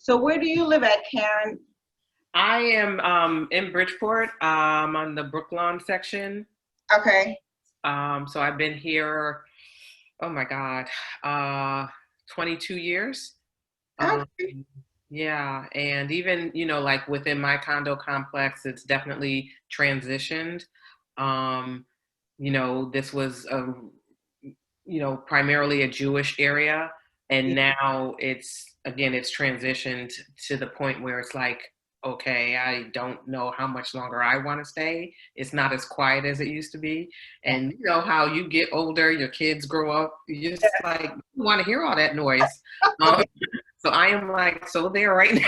So where do you live at, Karen? I am in Bridgeport, on the Brooklawn section. Okay. So I've been here, oh my God, uh, 22 years. Um, Okay. yeah, and even, like within my condo complex, it's definitely transitioned. Um, this was primarily a Jewish area, and now it's transitioned to the point where it's like, okay, I don't know how much longer I want to stay. It's not as quiet as it used to be. And you know how you get older, your kids grow up, you just like you want to hear all that noise. Um, so I am like so there right now.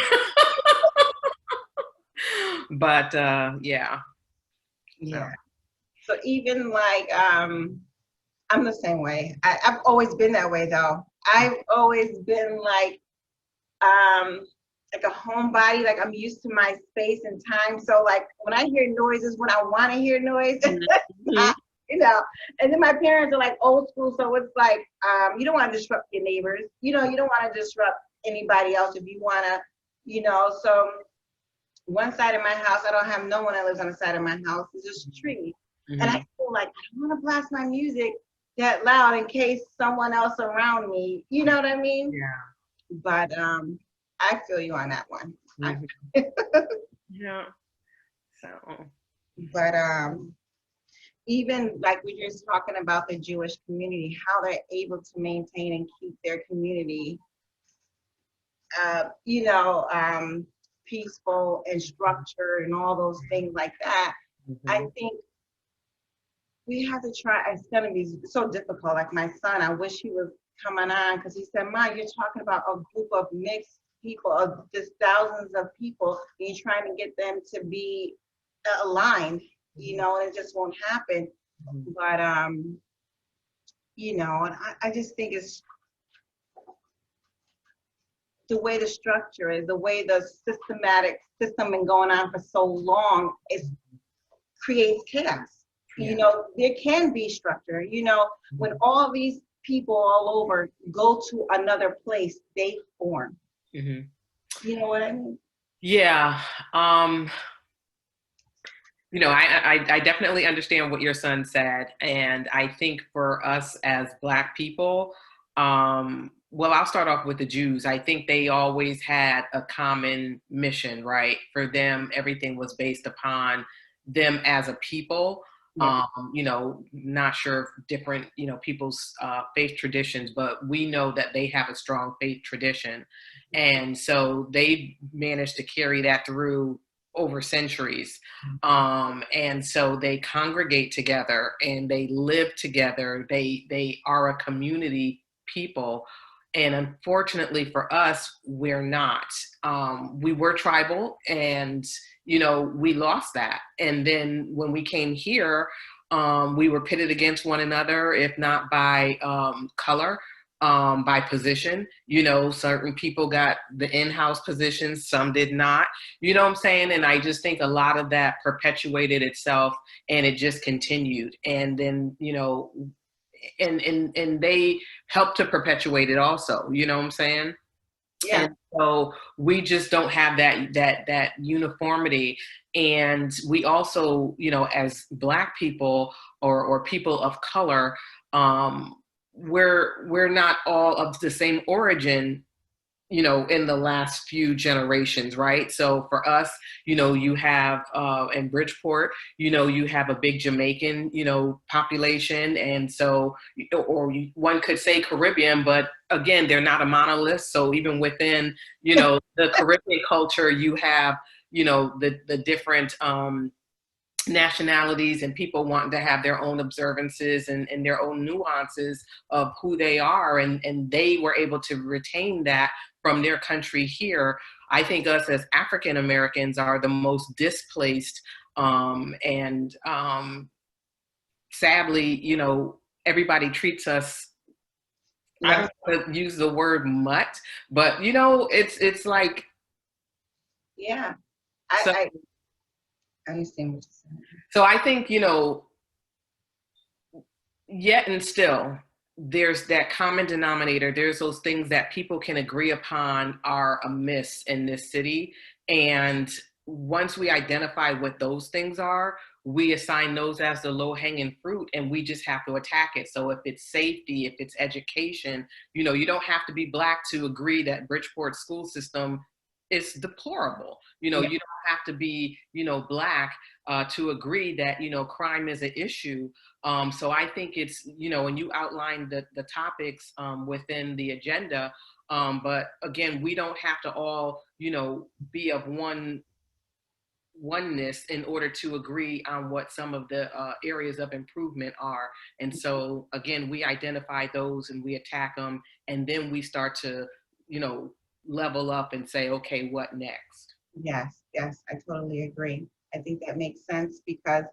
But yeah. So Yeah. So even like I'm the same way. I've always been that way though. I've always been um like a homebody, like I'm used to my space and time. So like when I hear noises when I want to hear noise, Mhm. I, you know, and then my parents are like old school, so it's like you don't want to disrupt your neighbors. You don't want to disrupt anybody else if you want to, so one side of my house, I don't have no one that lives on the side of my house. It's just trees. And I Mhm. feel like I don't want to blast my music that loud in case someone else around me, you know what I mean? Yeah. But I feel you on that one. Mhm. Yeah. So. But even like we were just talking about the Jewish community, how they're able to maintain and keep their community, uh, you know, um, peaceful and structured and all those things like that. I Mhm. think we have to try. It's going to be so difficult. Like my son, I wish he was coming on because he said, "Mom, you're talking about a group of mixed people, of just thousands of people, and you're trying to get them to be aligned, and it just won't happen." Mhm. But and I just think it's the way the structure is, the way the systematic system been going on for so long, it creates chaos. Yeah. There can be structure. When all these people all over go to another place, they form. Mhm. You know what I mean? Yeah. Um, I definitely understand what your son said. And I think for us as Black people, well, I'll start off with the Jews. I think they always had a common mission, right? For them, everything was based upon them as a people. Yeah. Not sure if different, people's faith traditions, but we know that they have a strong faith tradition. And so they managed to carry that through over centuries. And so they congregate together and they live together. They are a community people. And unfortunately for us, we're not. We were tribal, and we lost that. And then when we came here, we were pitted against one another, if not by color, by position. Certain people got the in-house positions, some did not. You know what I'm saying? And I just think a lot of that perpetuated itself, and it just continued. And then, and they helped to perpetuate it also. You know what I'm saying? Yeah. And so we just don't have that uniformity. And we also, as Black people or people of color, we're not all of the same origin, in the last few generations, right? So for us, you have in Bridgeport, you have a big Jamaican, population. And so, one could say Caribbean, but again, they're not a monolith. So even within, the Caribbean culture, you have, the different nationalities and people wanting to have their own observances and their own nuances of who they are, and they were able to retain that from their country here. I think us as African Americans are the most displaced, and sadly, everybody treats us, I Less. don't want to use the word mutt, but it's like, Yeah. so I understand what you're saying. so I think, yet and still. there's that common denominator. There's those things that people can agree upon are amiss in this city. And once we identify what those things are, we assign those as the low hanging fruit, and we just have to attack it. So if it's safety, if it's education, you don't have to be Black to agree that Bridgeport school system is deplorable. You Yeah. don't have to be, Black to agree that, crime is an issue. So I think it's, and you outlined the topics within the agenda. But again, we don't have to all, be of oneness in order to agree on what some of the areas of improvement are. And so again, we identify those and we attack them, and then we start to, level up and say, okay, what next? Yes, yes, I totally agree. I think that makes sense because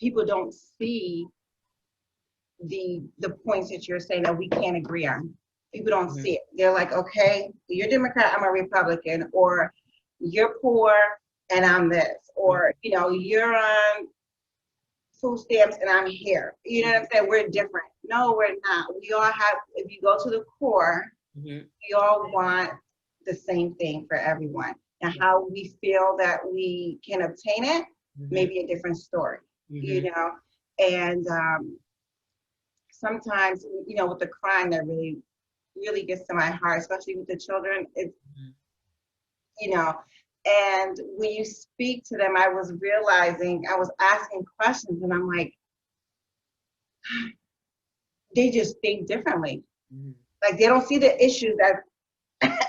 people don't see the points that you're saying that we can't agree on. People don't see it. They're like, okay, you're Democrat, I'm a Republican, or you're poor and I'm this, or you're on food stamps and I'm here. You know what I'm saying? We're different. No, we're not. We all have, if you go to the core, we all want the same thing for everyone. And how we feel that we can obtain it may be a different story, and sometimes, with the crime that really, really gets to my heart, especially with the children, it's, and when you speak to them, I was realizing, I was asking questions and I'm like, they just think differently. Like they don't see the issues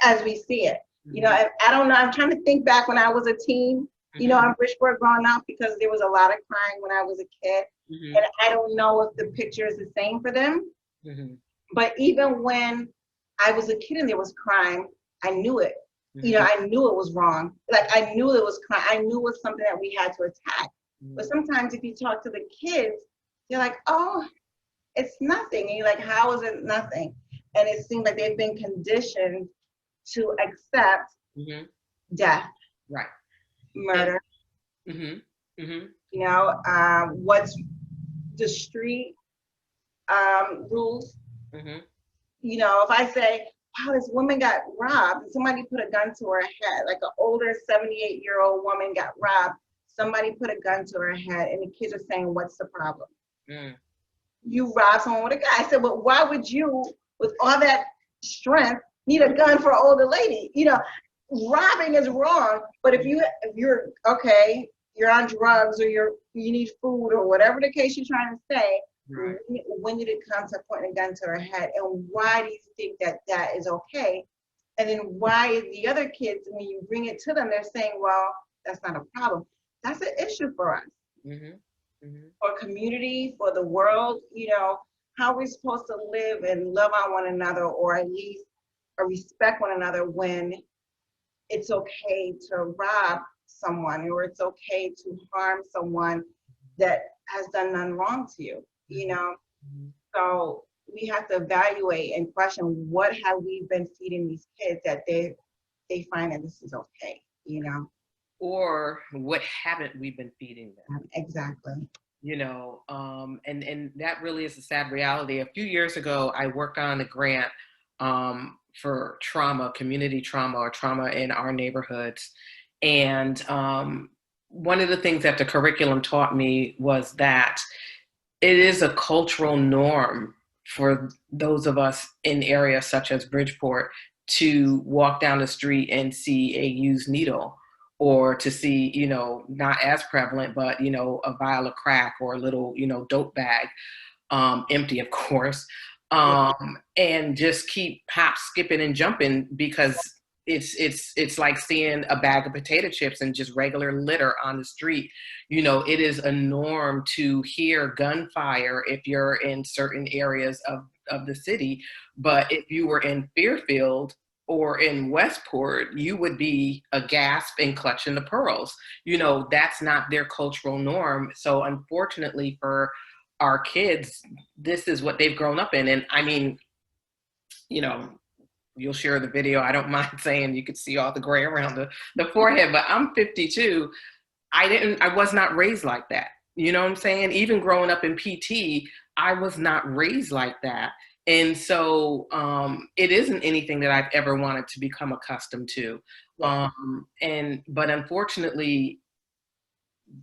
as we see it. I don't know. I'm trying to think back when I was a teen, in Bridgeport growing up, because there was a lot of crime when I was a kid. And I don't know if the picture is the same for them. But even when I was a kid and there was crime, I knew it. I knew it was wrong. Like I knew it was crime. I knew it was something that we had to attack. But sometimes if you talk to the kids, they're like, oh, it's nothing. And you're like, how is it nothing? And it seems like they've been conditioned to accept death, right, murder. What's the street rules. If I say, wow, this woman got robbed, and somebody put a gun to her head, like an older 78-year-old woman got robbed, somebody put a gun to her head, and the kids are saying, what's the problem? You robbed someone with a gun. I said, well, why would you, with all that strength, need a gun for an older lady? Robbing is wrong, but if you're okay, you're on drugs, or you need food, or whatever the case you're trying to say, right. When did it come to pointing a gun to her head? And why do you think that is okay? And then why the other kids, when you bring it to them, they're saying, well, that's not a problem. That's an issue for us. For community, for the world, how we're supposed to live and love on one another, or at least respect one another, when it's okay to rob someone, or it's okay to harm someone that has done none wrong to you, So we have to evaluate and question, what have we been feeding these kids that they find that this is okay, Or what haven't we been feeding them? Exactly. And that really is a sad reality. A few years ago, I worked on a grant for trauma, community trauma, or trauma in our neighborhoods. And one of the things that the curriculum taught me was that it is a cultural norm for those of us in areas such as Bridgeport to walk down the street and see a used needle, or to see, not as prevalent, but, a vial of crack, or a little, dope bag, empty, of course, and just keep hop, skipping, and jumping, because it's like seeing a bag of potato chips and just regular litter on the street. It is a norm to hear gunfire if you're in certain areas of the city. But if you were in Fairfield or in Westport, you would be aghast and clutching the pearls. That's not their cultural norm. So unfortunately for our kids, this is what they've grown up in. And I mean, you'll share the video. I don't mind saying, you could see all the gray around the forehead, but I'm 52. I was not raised like that. You know what I'm saying? Even growing up in PT, I was not raised like that. And so it isn't anything that I've ever wanted to become accustomed to. Yeah. But unfortunately,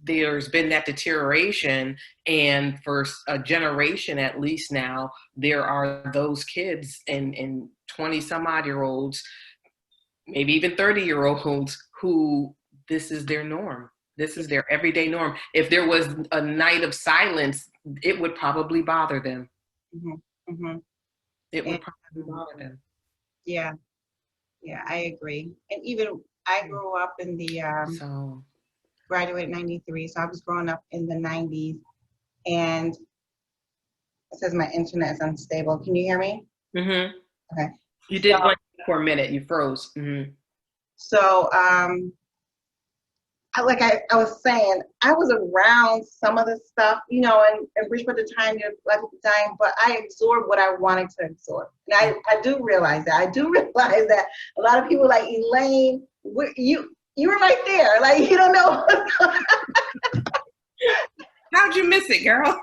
there's been that deterioration, and for a generation at least now, there are those kids and 20 some odd year olds, maybe even 30-year-olds, who this is their norm. This is their everyday norm. If there was a night of silence, it would probably bother them. Hmm. Hmm. It And would probably bother them. yeah, yeah, I agree. And even I grew up in the So, graduated in 93, so I was growing up in the 90s, and it says my internet is unstable. Can you hear me? mhm. Okay. You So, did blank for a minute. You froze. so I was saying, I was around some of the stuff, and Bridgeport at the time, Black people dying, but I absorbed what I wanted to absorb. And I do realize that. I do realize that a lot of people like Elaine, you were right there. Like, you don't know. How'd you miss it, girl?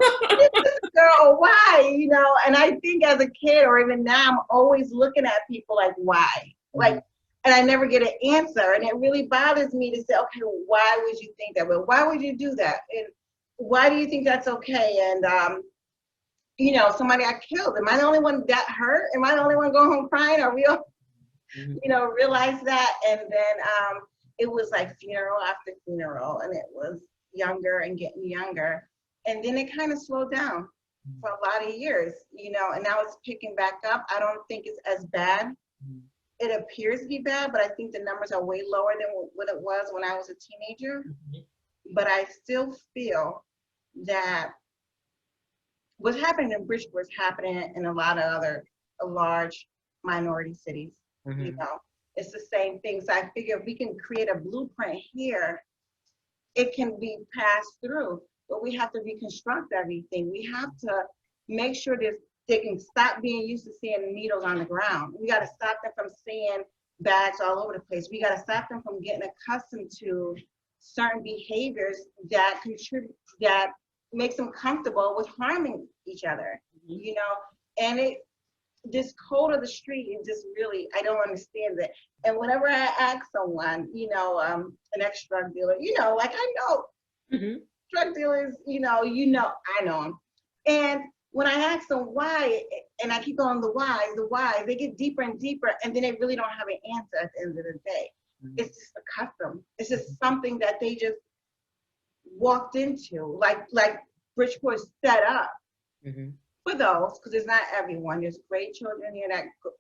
Girl, why? And I think as a kid or even now, I'm always looking at people like, why? Like, and I never get an answer. And it really bothers me to say, okay, why would you think that way? Why would you do that? And why do you think that's okay? And, somebody got killed. Am I the only one that hurt? Am I the only one going home crying? Are we all, realize that? And then it was like funeral after funeral, and it was younger and getting younger. And then it kind of slowed down for a lot of years, and now it's picking back up. I don't think it's as bad. It appears to be bad, but I think the numbers are way lower than what it was when I was a teenager. But I still feel that what's happening in Bridgeport is happening in a lot of other large minority cities. It's the same thing. So I figure if we can create a blueprint here, it can be passed through. But we have to reconstruct everything. We have to make sure that they can stop being used to seeing needles on the ground. We got to stop them from seeing bags all over the place. We got to stop them from getting accustomed to certain behaviors that contribute, that makes them comfortable with harming each other, and this code of the street is just really, I don't understand it. And whenever I ask someone, an ex-drug dealer, like I know drug dealers, I know them. And when I ask them why, and I keep going the why, they get deeper and deeper, and then they really don't have an answer at the end of the day. It's just a custom. It's just something that they just walked into, like Bridgeport set up for those, because it's not everyone. There's great children here that go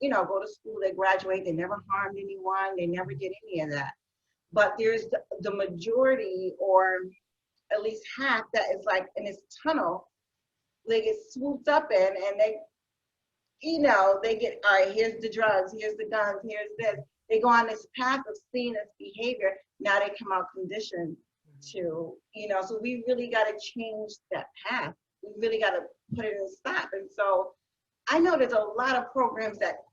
to school, they graduate, they never harmed anyone, they never did any of that. But there's the majority, or at least half, that is like in this tunnel. They get swooped up in, and they get, all right, here's the drugs, here's the guns, here's this. They go on this path of seeing this behavior. Now they come out conditioned to, so we really got to change that path. We really got to put it in a stop. And so I know there's a lot of programs that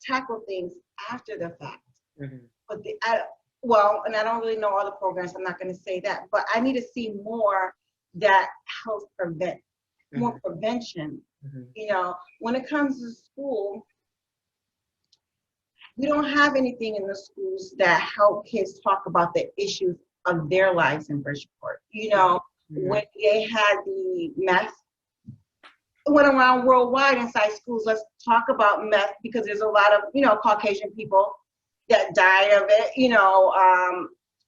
tackle things after the fact. But and I don't really know all the programs, I'm not going to say that, but I need to see more that helps prevent, more prevention. When it comes to school, we don't have anything in the schools that help kids talk about the issues of their lives in Bridgeport. When they had the meth, it went around worldwide inside schools. Let's talk about meth, because there's a lot of, Caucasian people that die of it,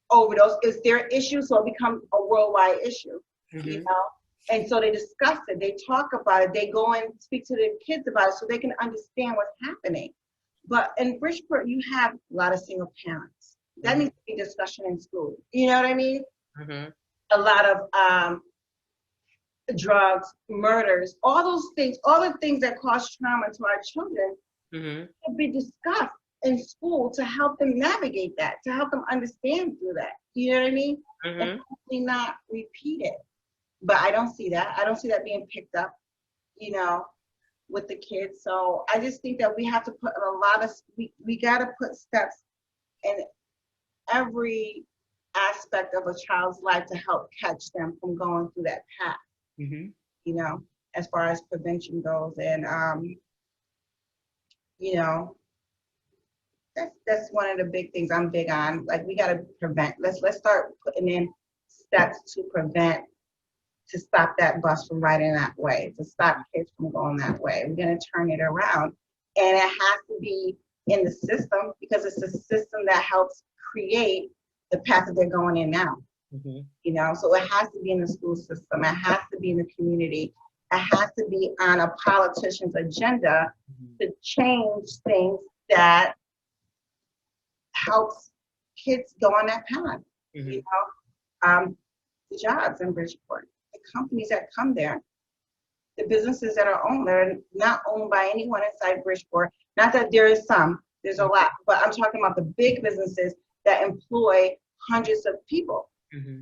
overdose. Is their issue, so it becomes a worldwide issue, And so they discuss it, they talk about it, they go and speak to the kids about it so they can understand what's happening. But in Bridgeport, you have a lot of single parents. That needs to be discussion in school. You know what I mean? A lot of drugs, murders, all those things, all the things that cause trauma to our children should be discussed in school to help them navigate that, to help them understand through that. You know what I mean? And hopefully not repeat it. But I don't see that. I don't see that being picked up, with the kids. So I just think that we have to put a lot of, we got to put steps in every aspect of a child's life to help catch them from going through that path, as far as prevention goes. And, you know, that's one of the big things I'm big on. Like, we got to prevent. Let's start putting in steps to prevent, to stop that bus from riding that way, to stop kids from going that way. We're going to turn it around. And it has to be in the system, because it's the system that helps create the path that they're going in now. Mm-hmm. You know, so it has to be in the school system. It has to be in the community. It has to be on a politician's agenda to change things that helps kids go on that path. Mm-hmm. You know, the jobs in Bridgeport, the companies that come there, the businesses that are owned, they're not owned by anyone inside Bridgeport. Not that there is some, there's a lot, but I'm talking about the big businesses that employ hundreds of people. Mm-hmm.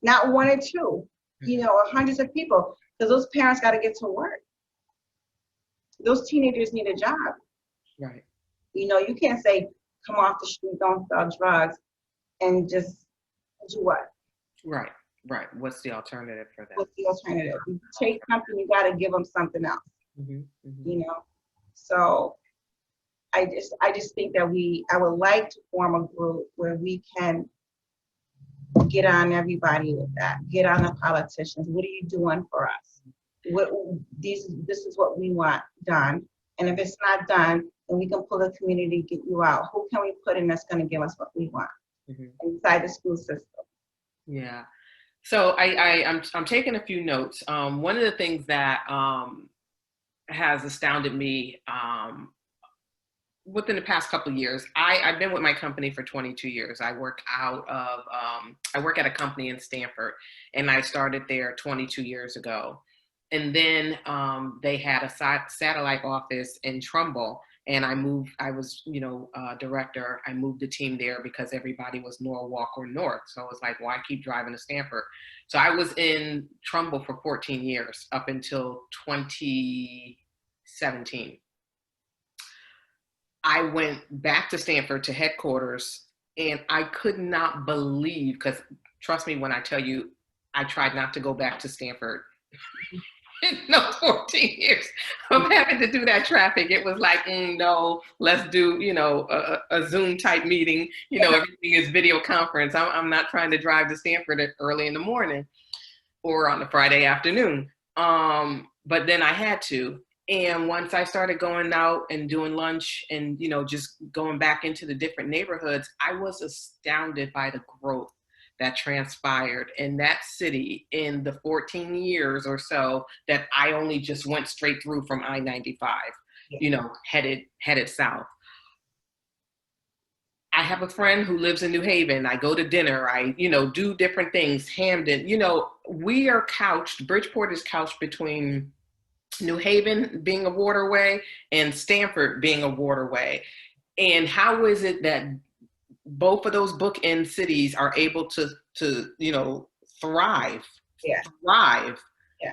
Not one or two, you know, or hundreds of people, because those parents got to get to work. Those teenagers need a job. Right. You know, you can't say, come off the street, don't sell drugs, and just do what? Right. Right. What's the alternative for that? What's the alternative? You take something, you got to give them something else. Mm-hmm. Mm-hmm. You know, so I just think that I would like to form a group where we can get on everybody with that. Get on the politicians. What are you doing for us? This is what we want done. And if it's not done, then we can pull the community, get you out. Who can we put in that's going to give us what we want inside the school system? Yeah. So I'm taking a few notes. One of the things that has astounded me within the past couple of years, I've been with my company for 22 years. I work at a company in Stanford, and I started there 22 years ago. And then they had a satellite office in Trumbull, and I was, director. I moved the team there because everybody was Norwalk or North. So I was like, well, I keep driving to Stanford. So I was in Trumbull for 14 years up until 2017. I went back to Stanford to headquarters, and I could not believe, because trust me when I tell you, I tried not to go back to Stanford in those 14 years of having to do that traffic. It was like, no, let's do, a Zoom type meeting. Everything is video conference. I'm not trying to drive to Stanford early in the morning or on a Friday afternoon. But then I had to. And once I started going out and doing lunch and, just going back into the different neighborhoods, I was astounded by the growth that transpired in that city in the 14 years or so that I only just went straight through from I-95, headed south. I have a friend who lives in New Haven. I go to dinner. I, do different things. Hamden, we are couched, Bridgeport is couched between New Haven being a waterway and Stanford being a waterway. And how is it that both of those bookend cities are able to thrive? Yeah. Thrive. Yeah.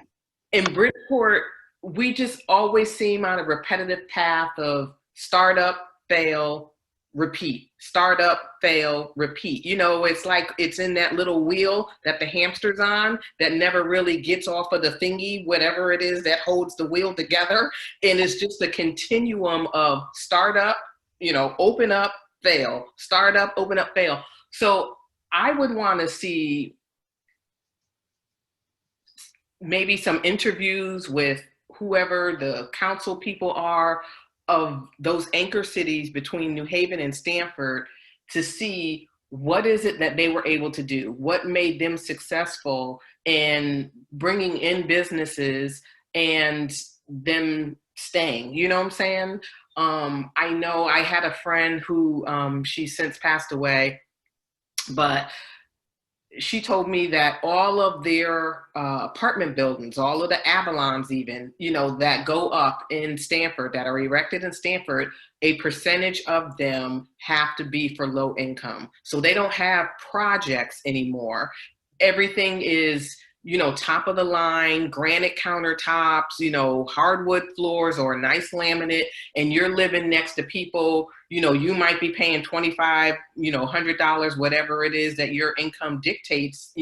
In Bridgeport, we just always seem on a repetitive path of startup, fail, repeat, startup, fail, repeat. It's like it's in that little wheel that the hamster's on that never really gets off of the thingy, whatever it is that holds the wheel together. And it's just a continuum of startup, open up, fail, start up, open up, fail. So I would want to see maybe some interviews with whoever the council people are of those anchor cities between New Haven and Stanford to see what is it that they were able to do, what made them successful in bringing in businesses and them staying, you know what I'm saying? I know I had a friend who she's since passed away, but she told me that all of their apartment buildings, all of the Avalons even, that go up in Stanford, that are erected in Stanford, a percentage of them have to be for low income. So they don't have projects anymore. Everything is, top of the line, granite countertops, hardwood floors or nice laminate, and you're living next to people, you might be paying $25, $100, whatever it is that your income dictates,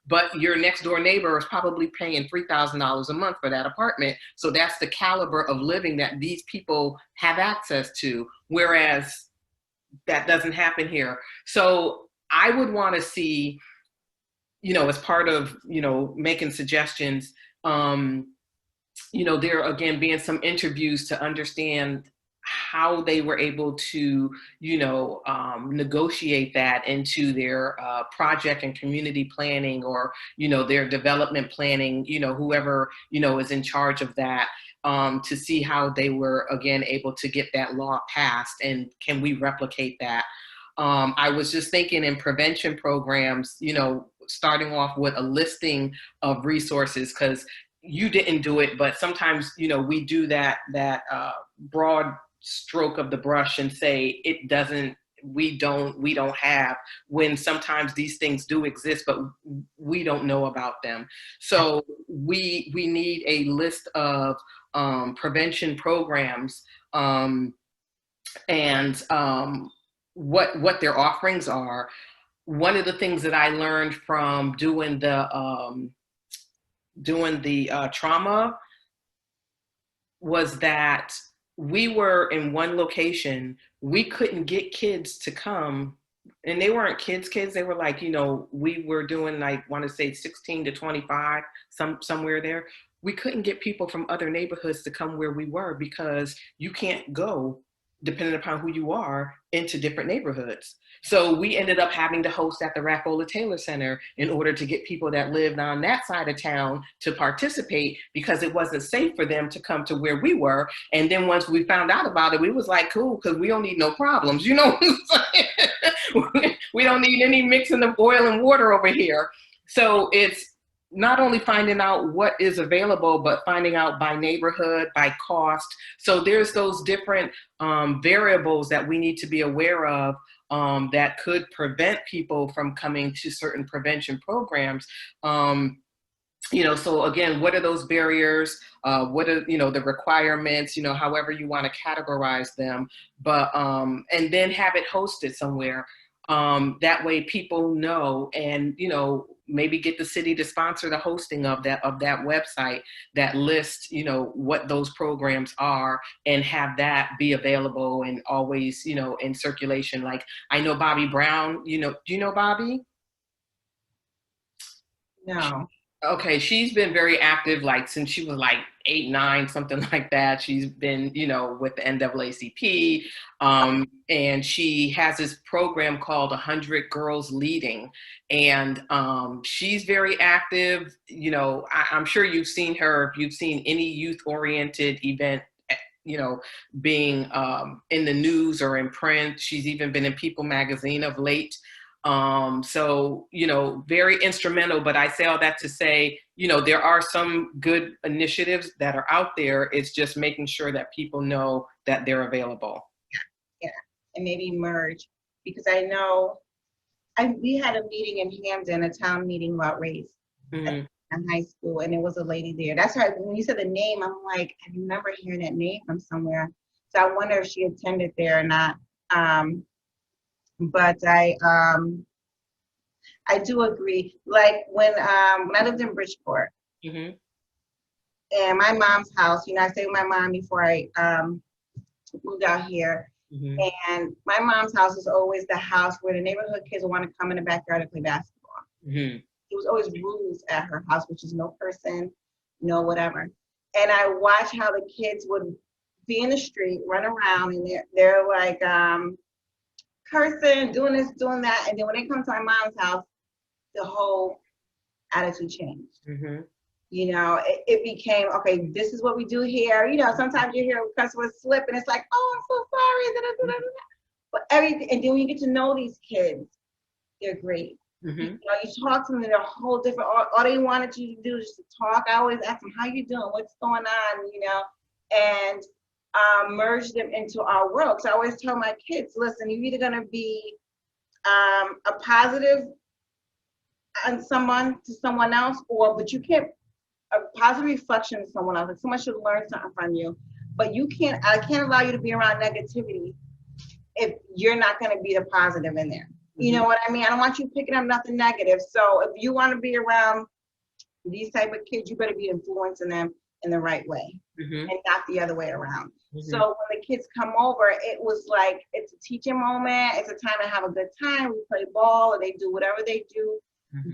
but your next door neighbor is probably paying $3,000 a month for that apartment. So that's the caliber of living that these people have access to, whereas that doesn't happen here. So I would want to see, as part of, making suggestions, there again being some interviews to understand how they were able to, negotiate that into their project and community planning, or, their development planning, whoever, is in charge of that, to see how they were, again, able to get that law passed, and can we replicate that? I was just thinking in prevention programs, starting off with a listing of resources, because you didn't do it, but sometimes, we do that broad stroke of the brush and say it doesn't, we don't have, when sometimes these things do exist, but we don't know about them. So we need a list of prevention programs, and what their offerings are. One of the things that I learned from doing the trauma was that we were in one location. We couldn't get kids to come, and they weren't kids. They were like, we were doing, like, want to say 16 to 25, somewhere there. We couldn't get people from other neighborhoods to come where we were, because you can't go, depending upon who you are, into different neighborhoods. So we ended up having to host at the Raffola Taylor Center in order to get people that lived on that side of town to participate, because it wasn't safe for them to come to where we were. And then once we found out about it, we was like, cool, because we don't need no problems. We don't need any mixing of oil and water over here. So it's not only finding out what is available, but finding out by neighborhood, by cost. So there's those different variables that we need to be aware of, that could prevent people from coming to certain prevention programs. So again, what are those barriers? What are, the requirements, however you want to categorize them, but, and then have it hosted somewhere. That way people know, and, maybe get the city to sponsor the hosting of that website that lists, what those programs are, and have that be available and always, in circulation. Like, I know Bobby Brown, do you know Bobby? No. Okay, she's been very active, like, since she was like 8, 9, something like that. She's been, with the NAACP, and she has this program called 100 Girls Leading, and she's very active. I'm sure you've seen her, if you've seen any youth-oriented event, being in the news or in print. She's even been in People magazine of late. So, very instrumental, but I say all that to say, there are some good initiatives that are out there. It's just making sure that people know that they're available. Yeah, and maybe merge, because I know we had a meeting in Hampden, a town meeting about race, in high school, and there was a lady there. That's why when you said the name, I'm like, I remember hearing that name from somewhere. So I wonder if she attended there or not. But I do agree. Like when I lived in Bridgeport, and my mom's house, I stayed with my mom before I moved out here. And my mom's house was always the house where the neighborhood kids would want to come in the backyard and play basketball. It was always rules at her house, which is no person, no whatever. And I watched how the kids would be in the street, run around, and they're like cursing, doing this, doing that. And then when they come to my mom's house, the whole attitude changed. It became, okay, this is what we do here. Sometimes you hear customers slip and it's like, oh, I'm so sorry. But everything, and then when you get to know these kids, they're great. You talk to them, they're a whole different, all they wanted you to do is just to talk. I always ask them, how you doing? What's going on? And merge them into our world. So I always tell my kids, listen, you're either going to be a positive on someone to someone else, but you can't, a positive reflection to someone else. Like someone should learn something from you, but I can't allow you to be around negativity if you're not going to be the positive in there. You know what I mean? I don't want you picking up nothing negative. So if you want to be around these type of kids, you better be influencing them in the right way and not the other way around. So when the kids come over, it was like, it's a teaching moment. It's a time to have a good time. We play ball or they do whatever they do.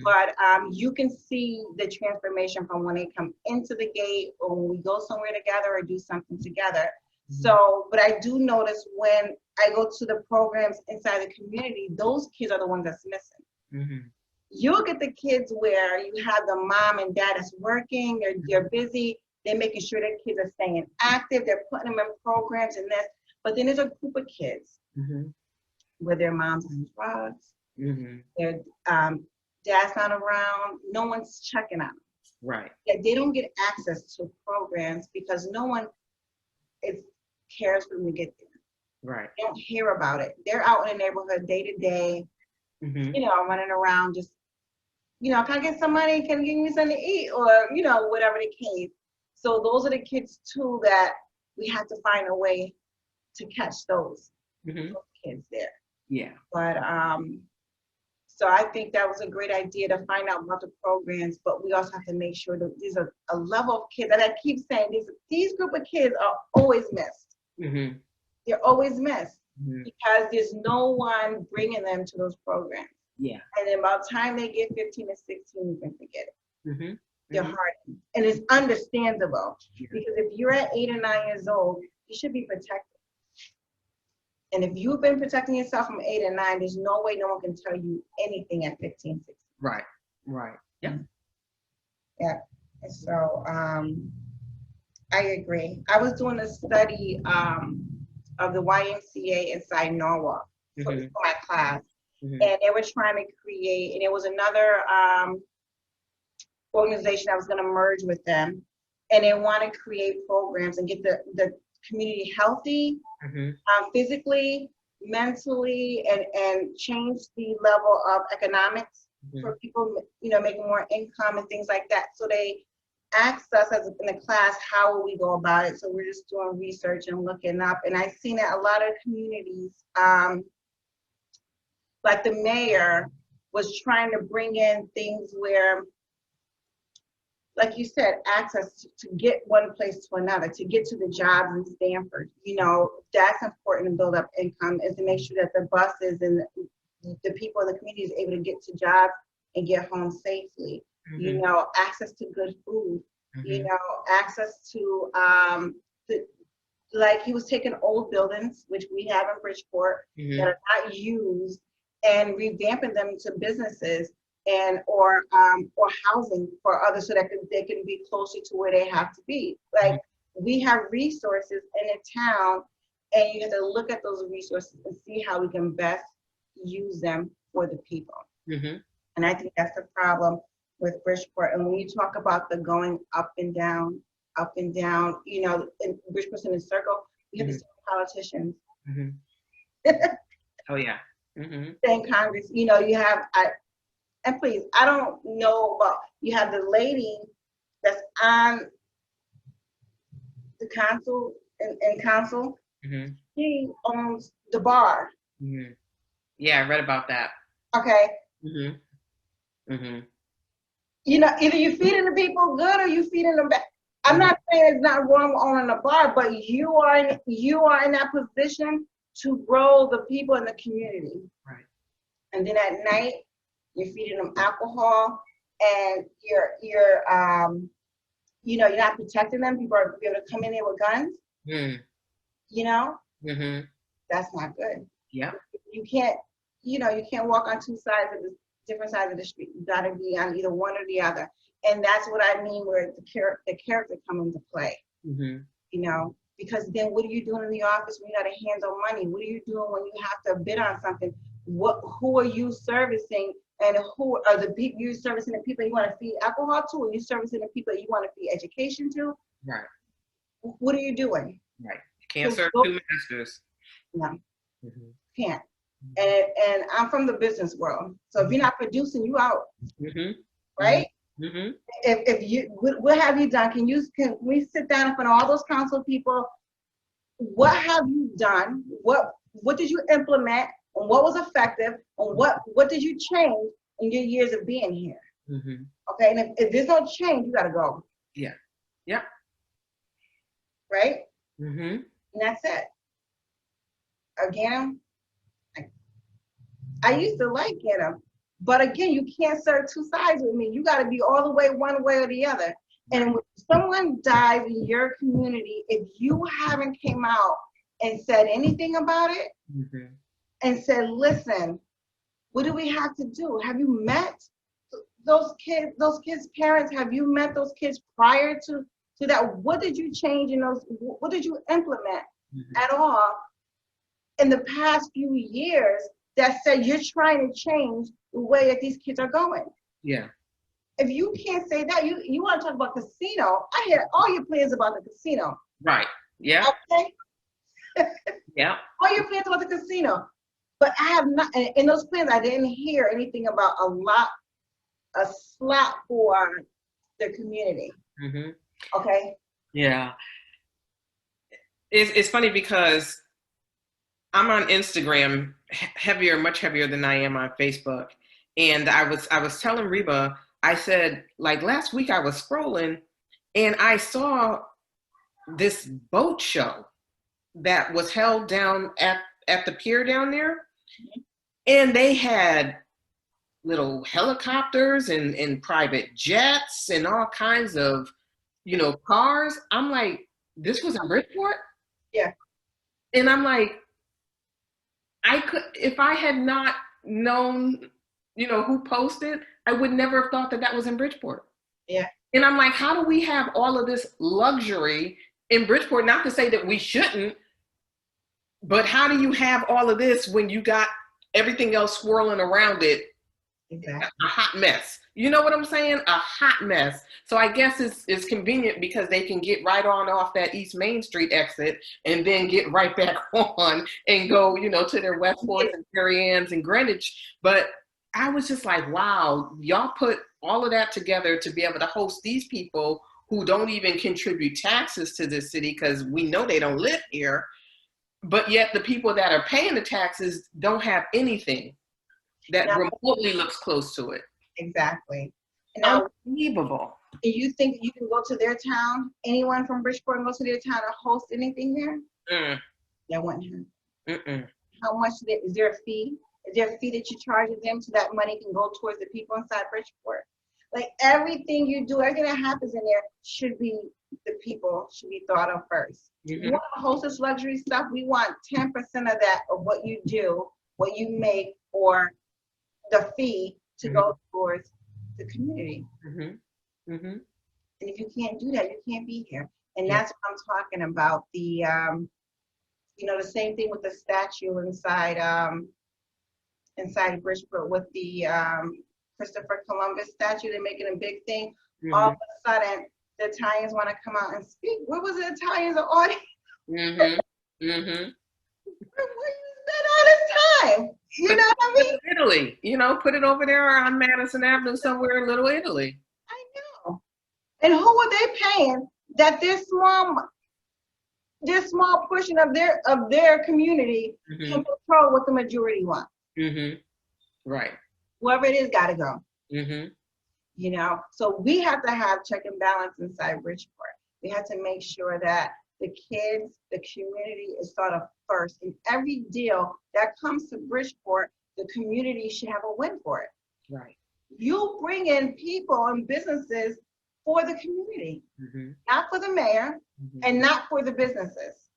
But you can see the transformation from when they come into the gate or when we go somewhere together or do something together. So, but I do notice when I go to the programs inside the community, those kids are the ones that's missing. You'll get the kids where you have the mom and dad is working, they're busy, they're making sure their kids are staying active, they're putting them in programs and this, but then there's a group of kids where their mom's on drugs, their dad's not around, no one's checking on them. Right. Yeah, they don't get access to programs because no one cares for them to get there. Right. They don't hear about it. They're out in the neighborhood day to day, you know, running around just, you know, can I get some money? Can you give me something to eat? Or, you know, whatever the case. So those are the kids too that we have to find a way to catch those kids there. Yeah. But so I think that was a great idea to find out about the programs, but we also have to make sure that there's a level of kids, and I keep saying these group of kids are always missed. They're always missed because there's no one bringing them to those programs. Yeah. And then by the time they get 15 or 16, you can forget it. They're hardened. And it's understandable because if you're at 8 or 9 years old, you should be protected. And if you've been protecting yourself from 8 and 9, there's no way no one can tell you anything at 15, 16. Right. Right. Yeah. Yeah. And so I agree. I was doing a study of the YMCA inside Norwalk for my class. And they were trying to create, and it was another organization that was going to merge with them. And they want to create programs and get the community healthy, physically, mentally, and change the level of economics for people, you know, making more income and things like that. So they asked us in the class, how will we go about it? So we're just doing research and looking up. And I've seen that a lot of communities, like the mayor was trying to bring in things where, like you said, access to get one place to another, to get to the jobs in Stanford. You know, that's important to build up income, is to make sure that the buses and the people in the community is able to get to jobs and get home safely. You know, access to good food, you know, access to, like he was taking old buildings, which we have in Bridgeport, that are not used, and revamping them to businesses and or housing for others so that they can be closer to where they have to be. Like we have resources in the town, and you have to look at those resources and see how we can best use them for the people. And I think that's the problem with Bridgeport. And when you talk about the going up and down, you know, in Bridgeport's in a circle, we have the same politicians. Oh yeah. Same Congress, you know, you have, and please, I don't know about, you have the lady that's on the council, and council, she owns the bar. Yeah, I read about that. Okay. You know, either you feeding the people good or you feeding them bad. I'm not saying it's not wrong owning a bar, but you are in that position to grow the people in the community. Right. And then at night, you're feeding them alcohol, and you're you know, you're not protecting them. People are able to come in there with guns. You know, that's not good. Yeah. You can't, you know, you can't walk on different sides of the street. You got to be on either one or the other. And that's what I mean, where the character come into play. You know, because then what are you doing in the office when you got to handle money? What are you doing when you have to bid on something? Who are you servicing, and who are the people you servicing? The people you want to feed alcohol to, or you servicing the people you want to feed education to? Right. What are you doing? Right. You can't serve two masters. No. Can't. And I'm from the business world. So if you're not producing, you out, right? If you, what have you done? Can we sit down in front of all those council people? What have you done? What did you implement? And what was effective? And what did you change in your years of being here? Okay, and if there's no change, you gotta go. Yeah. Yep. Right? And that's it. Again, I used to like him, but again, you can't serve two sides with me. You got to be all the way one way or the other. And when someone dies in your community, if you haven't came out and said anything about it, and said, listen, what do we have to do? Have you met those kids' parents? Have you met those kids prior to that? What did you change in those? What did you implement at all in the past few years that said you're trying to change the way that these kids are going? Yeah. If you can't say that, you want to talk about casino, I hear all your plans about the casino. Right. Yeah. Okay. Yeah. All your plans about the casino. But I have not, in those plans, I didn't hear anything about a slot for the community. Okay. Yeah. It's funny because I'm on Instagram much heavier than I am on Facebook. And I was telling Reba, I said, like last week I was scrolling and I saw this boat show that was held down at the pier down there. And they had little helicopters and private jets and all kinds of, cars. I'm like, this was in Bridgeport? Yeah. And I'm like, if I had not known, who posted, I would never have thought that was in Bridgeport. Yeah. And I'm like, how do we have all of this luxury in Bridgeport? Not to say that we shouldn't, but how do you have all of this when you got everything else swirling around it? Exactly. A hot mess. You know what I'm saying? A hot mess. So I guess it's convenient because they can get right on off that East Main Street exit and then get right back on and go, to their Westports and Perry Ann's and Greenwich. But I was just like, wow, y'all put all of that together to be able to host these people who don't even contribute taxes to this city because we know they don't live here. But yet the people that are paying the taxes don't have anything that remotely looks close to it. Exactly. And unbelievable. And you think you can go to their town, anyone from Bridgeport and go to their town and host anything there? That wouldn't happen. How much is there a fee? Is there a fee that you charge them so that money can go towards the people inside Bridgeport? Like everything you do, everything that happens in there should be thought of first. You want to host this luxury stuff, we want 10% of that of what you do, what you make, or the fee to go towards the community. And if you can't do that, you can't be here. And that's what I'm talking about. The the same thing with the statue inside Bridgeport with the Christopher Columbus statue. They're making a big thing. All of a sudden, the Italians want to come out and speak. Where was the Italians or audience? We're using that all this time. You know what I mean? Italy, put it over there on Madison Avenue somewhere in Little Italy. I know. And who are they paying that this small portion of their community can control what the majority want? Right. Whoever it is got to go. So we have to have check and balance inside Bridgeport. We have to make sure that the kids, the community is thought of first. In every deal that comes to Bridgeport, the community should have a win for it. Right. You bring in people and businesses for the community, not for the mayor and not for the businesses.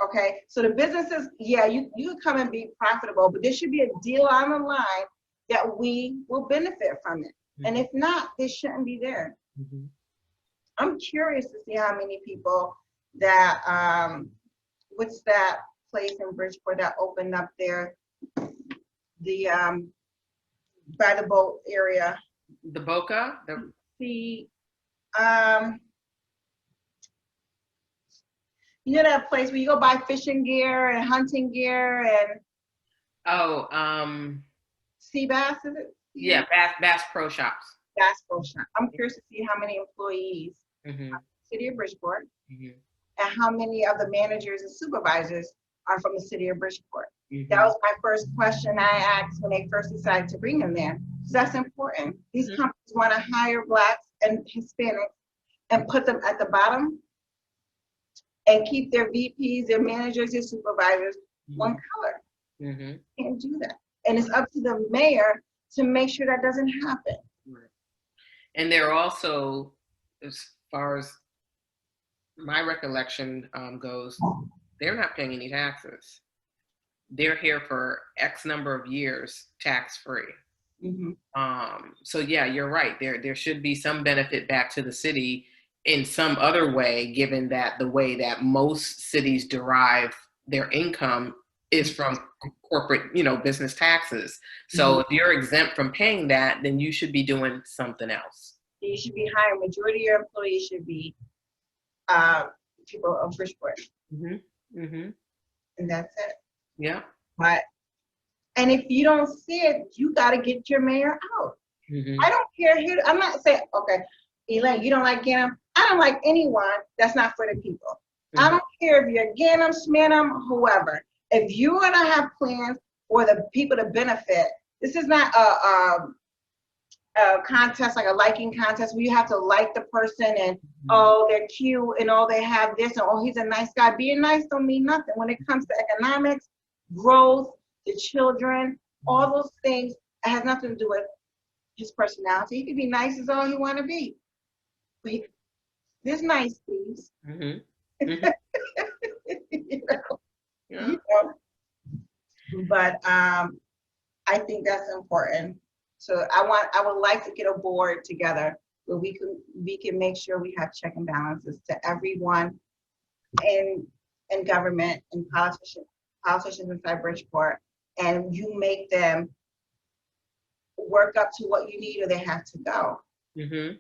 Okay, so the businesses, you come and be profitable, but there should be a deal on the line that we will benefit from it. And if not, they shouldn't be there. I'm curious to see how many people that, what's that place in Bridgeport that opened up there, by the boat area? The Boca? That place where you go buy fishing gear and hunting gear and Oh, Sea Bass, is it? yeah, Bass Pro Shops. Bass Pro Shop. I'm curious to see how many employees Mm-hmm. are from the city of Bridgeport Mm-hmm. and how many of the managers and supervisors are from the city of Bridgeport. Mm-hmm. That was my first question I asked when they first decided to bring them there. So that's important. These Mhm. companies want to hire Blacks and Hispanics and put them at the bottom and keep their VPs, their managers, their supervisors one color. Mm-hmm. Can't do that. And it's up to the mayor to make sure that doesn't happen. Right. And they're also, as far as my recollection goes, they're not paying any taxes. They're here for X number of years tax free. Mm-hmm. So yeah, you're right. There should be some benefit back to the city in some other way, given that the way that most cities derive their income is from corporate, business taxes. So if you're exempt from paying that, then you should be doing something else. You should be hiring. Majority of your employees should be people of Bridgeport, Mm-hmm. Mm-hmm. and that's it. Yeah. But and if you don't see it, you got to get your mayor out. Mm-hmm. I don't care who. I'm not saying, okay, Elaine, you don't like Ganem. I don't like anyone that's not for the people. Mm-hmm. I don't care if you're Ganem, Smanum, whoever. If you want to have plans for the people to benefit, this is not a contest, like a liking contest where you have to like the person and oh, they're cute and oh, they have this and oh, he's a nice guy. Being nice don't mean nothing when it comes to economics, growth, the children, all those things. It has nothing to do with his personality. He can be nice as all he want to be. But there's nice things. Mm-hmm. Mm-hmm. You know? Yeah. You know? But I think that's important. So I would like to get a board together where we can make sure we have check and balances to everyone in government and politicians inside Bridgeport, and you make them work up to what you need or they have to go. Mm-hmm.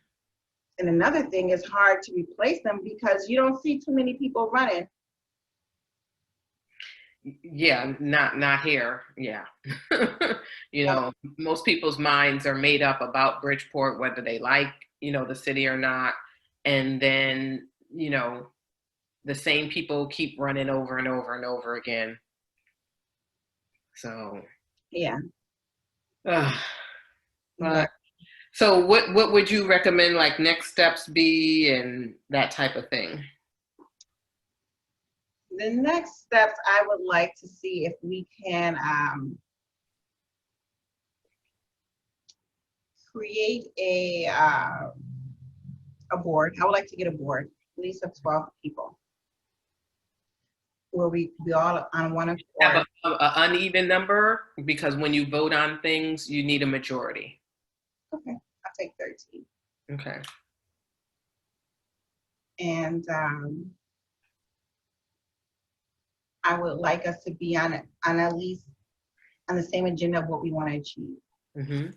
And another thing is hard to replace them because you don't see too many people running. Yeah, not here. Yeah. Most people's minds are made up about Bridgeport, whether they like, the city or not. And then, the same people keep running over and over and over again. So, Yeah. But so what would you recommend like next steps be and that type of thing? The next steps I would like to see if we can create a board. I would like to get a board, at least of 12 people, where we be all on one accord. Have an uneven number, because when you vote on things, you need a majority. Okay, I'll take 13. Okay. And I would like us to be on at least on the same agenda of what we want to achieve. Mm-hmm.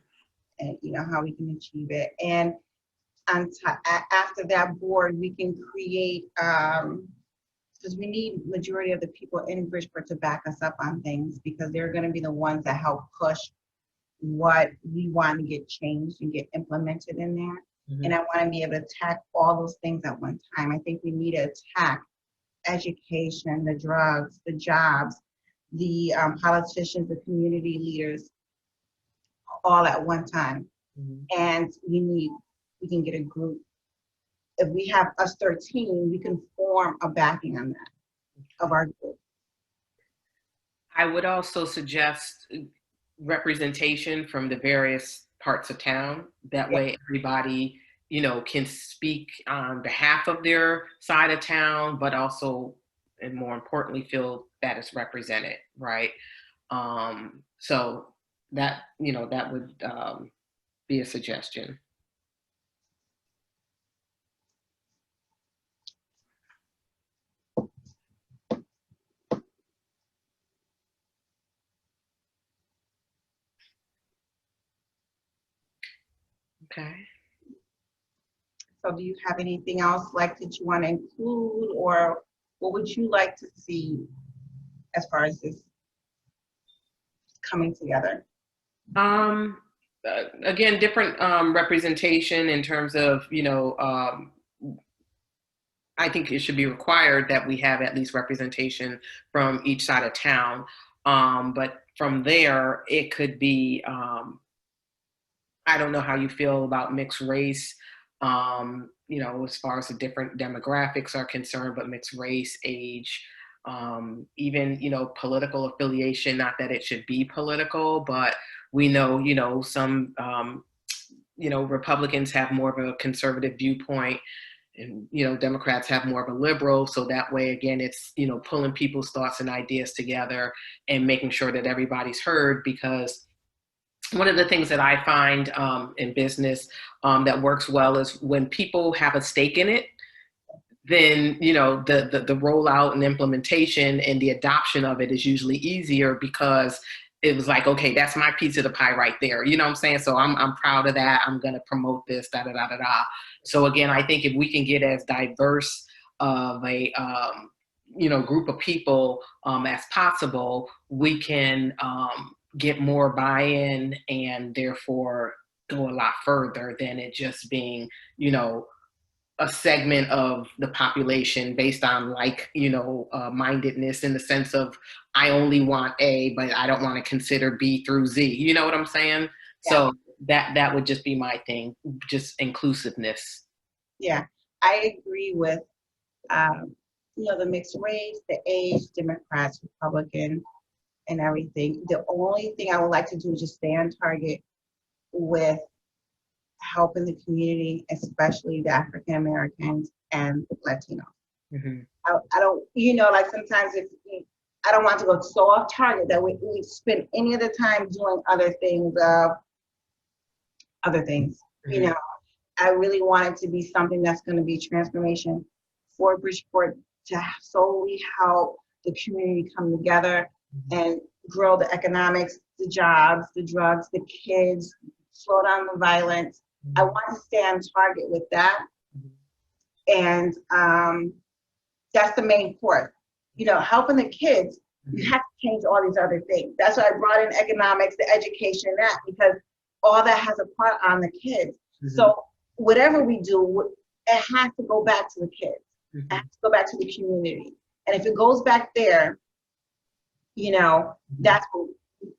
And how we can achieve it. And after that board, we can create, because we need majority of the people in Bridgeport to back us up on things, because they're going to be the ones that help push what we want to get changed and get implemented in there. Mm-hmm. And I want to be able to attack all those things at one time. I think we need to attack education, the drugs, the jobs, the politicians, the community leaders, all at one time. Mm-hmm. And we can get a group. If we have us 13, we can form a backing on that of our group. I would also suggest representation from the various parts of town. That way everybody, can speak on behalf of their side of town, but also, and more importantly, feel that it's represented, right? So that, that would be a suggestion. Okay. So do you have anything else that you want to include, or what would you like to see as far as this coming together? Again, different representation in terms of, I think it should be required that we have at least representation from each side of town. But from there, it could be, I don't know how you feel about mixed race, as far as the different demographics are concerned, but mixed race, age, even, political affiliation, not that it should be political, but we know, some, Republicans have more of a conservative viewpoint and, Democrats have more of a liberal. So that way, again, it's, pulling people's thoughts and ideas together and making sure that everybody's heard, because one of the things that I find in business that works well is when people have a stake in it, then the rollout and implementation and the adoption of it is usually easier, because it was like, okay, that's my piece of the pie right there. You know what I'm saying? So I'm proud of that. I'm going to promote this, da da da da da. So again, I think if we can get as diverse of a group of people as possible, we can get more buy-in and therefore go a lot further than it just being, a segment of the population based on mindedness, in the sense of I only want A, but I don't want to consider B through Z. You know what I'm saying? Yeah. So that would just be my thing, just inclusiveness. Yeah, I agree with, the mixed race, the age, Democrats, Republicans, and everything. The only thing I would like to do is just stay on target with helping the community, especially the African Americans and Latinos. Mm-hmm. I don't, like sometimes I don't want to go so off target that we spend any of the time doing other things. Mm-hmm. I really want it to be something that's going to be transformation for Bridgeport, to solely help the community come together and grow the economics, the jobs, the drugs, the kids, slow down the violence. I want to stay on target with that. And that's the main course. Helping the kids, you have to change all these other things. That's why I brought in economics, the education, that, because all that has a part on the kids. Mm-hmm. So whatever we do, it has to go back to the kids. Mm-hmm. It has to go back to the community. And if it goes back there, that's when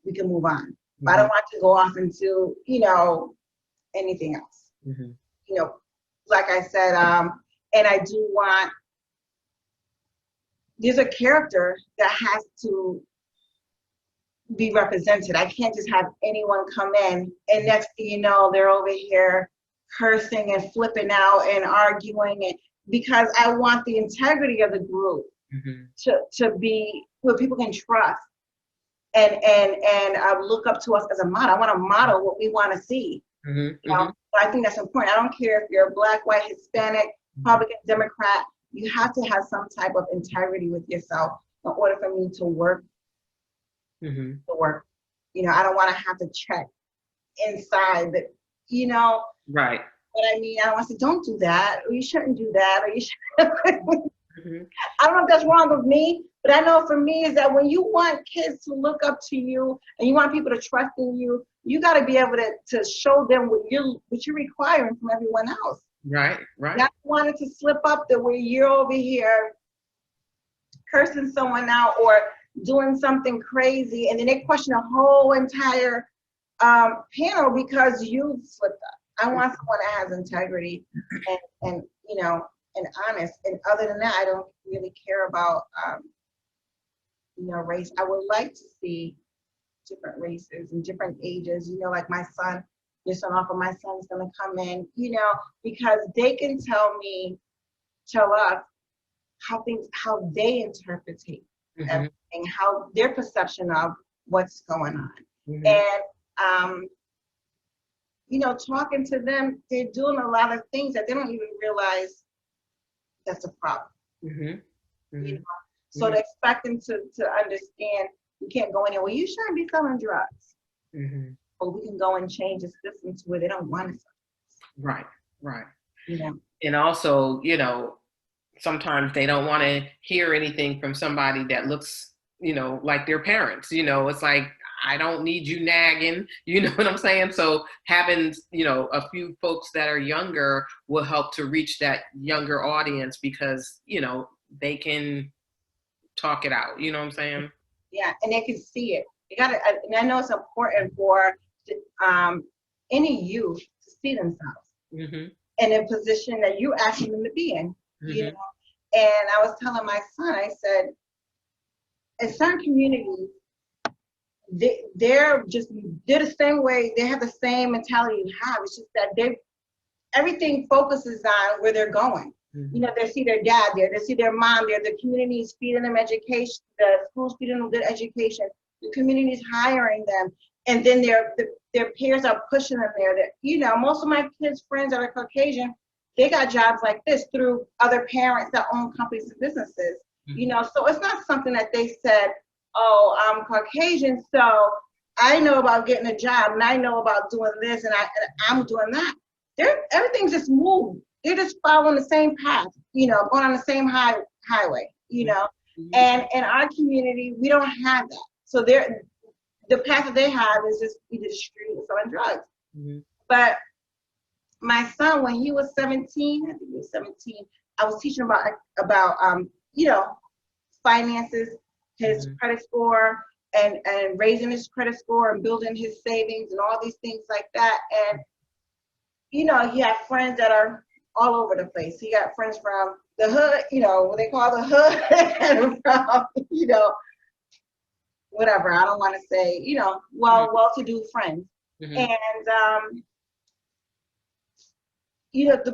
we can move on. Mm-hmm. But I don't want to go off into, anything else. Mm-hmm. Like I said, and I do want, there's a character that has to be represented. I can't just have anyone come in and next thing you know, they're over here cursing and flipping out and arguing, and because I want the integrity of the group to be where people can trust and look up to us as a model. I want to model what we want to see. I think that's important. I don't care if you're Black, white, Hispanic, Republican, Democrat. You have to have some type of integrity with yourself in order for me to work. To work. I don't want to have to check inside the, Right. But I mean, I don't want to say, don't do that, or you shouldn't do that, or you should. I don't know if that's wrong with me, but I know for me is that when you want kids to look up to you and you want people to trust in you, you got to be able to show them what you're requiring from everyone else. Right. Not wanting to slip up the way you're over here cursing someone out or doing something crazy, and then they question a whole entire panel because you slipped up. I want someone that has integrity and honest. And other than that, I don't really care about race. I would like to see different races and different ages. Like my son, this one off of my son's gonna come in. Because they can tell us how they interpret everything, how their perception of what's going on, and talking to them, they're doing a lot of things that they don't even realize that's a problem. So they expect them to understand you can't go anywhere. You shouldn't be selling drugs. But we can go and change the system to where they don't want to sell. Right. And also, sometimes they don't want to hear anything from somebody that looks, like their parents. It's like, I don't need you nagging, you know what I'm saying? So having, you know, a few folks that are younger will help to reach that younger audience because, you know, they can talk it out, you know what I'm saying? Yeah, and they can see it. You gotta, and I know it's important for um, any youth to see themselves Mm-hmm. in a position that you're asking them to be in. You know, Mm-hmm. and I was telling my son, I said, in certain communities, they're the same way. They have the same mentality you have. It's just that everything focuses on where they're going. Mm-hmm. You know, they see their dad there, they see their mom there, the community is feeding them education, the school's feeding them good education, the community is hiring them, and then their peers are pushing them there. That, you know, most of my kids' friends that are Caucasian, they got jobs like this through other parents that own companies and businesses. Mm-hmm. You know, so it's not something that they said, oh, I'm Caucasian, so I know about getting a job and I know about doing this and I'm doing that. Everything's just moved. They're just following the same path, you know, going on the same highway, you know. Mm-hmm. And in our community, we don't have that. So the path that they have is just either the street or selling drugs. Mm-hmm. But my son, when he was 17, I think he was 17, I was teaching about you know, finances, his Mm-hmm. credit score, and raising his credit score and building his savings and all these things like that. And you know, he had friends that are all over the place. He got friends from the hood, you know, what they call the hood, and from, you know, whatever. I don't want to say, you know, well-to-do friends. Mm-hmm. And you know, the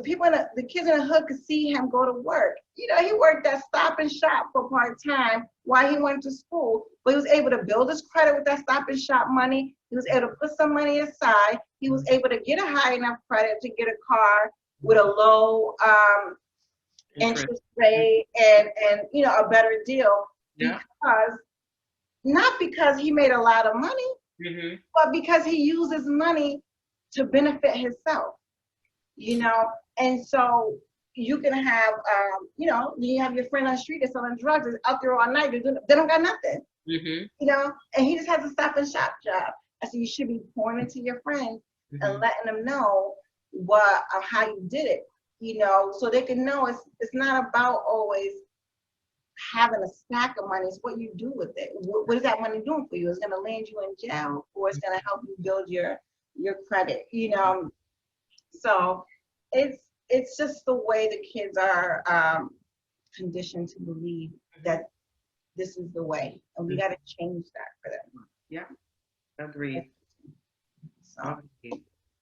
kids in the hood could see him go to work. You know, he worked at Stop and Shop for part-time while he went to school, but he was able to build his credit with that Stop and Shop money. He was able to put some money aside. He was able to get a high enough credit to get a car with a low interest rate and you know, a better deal. Yeah. Not because he made a lot of money, Mm-hmm. but because he used his money to benefit himself. You know, and so you can have, you know, you have your friend on the street that's selling drugs, that's out there all night, they don't got nothing, Mm-hmm. you know, and he just has a Stop and Shop job. I said, you should be pouring into your friends and letting them know how you did it, you know, so they can know it's not about always having a stack of money. It's what you do with it. What is that money doing for you? It's going to land you in jail, or it's going to help you build your credit, you know. So it's just the way the kids are conditioned to believe that this is the way, and we got to change that for them. Yeah, agreed. So. Okay.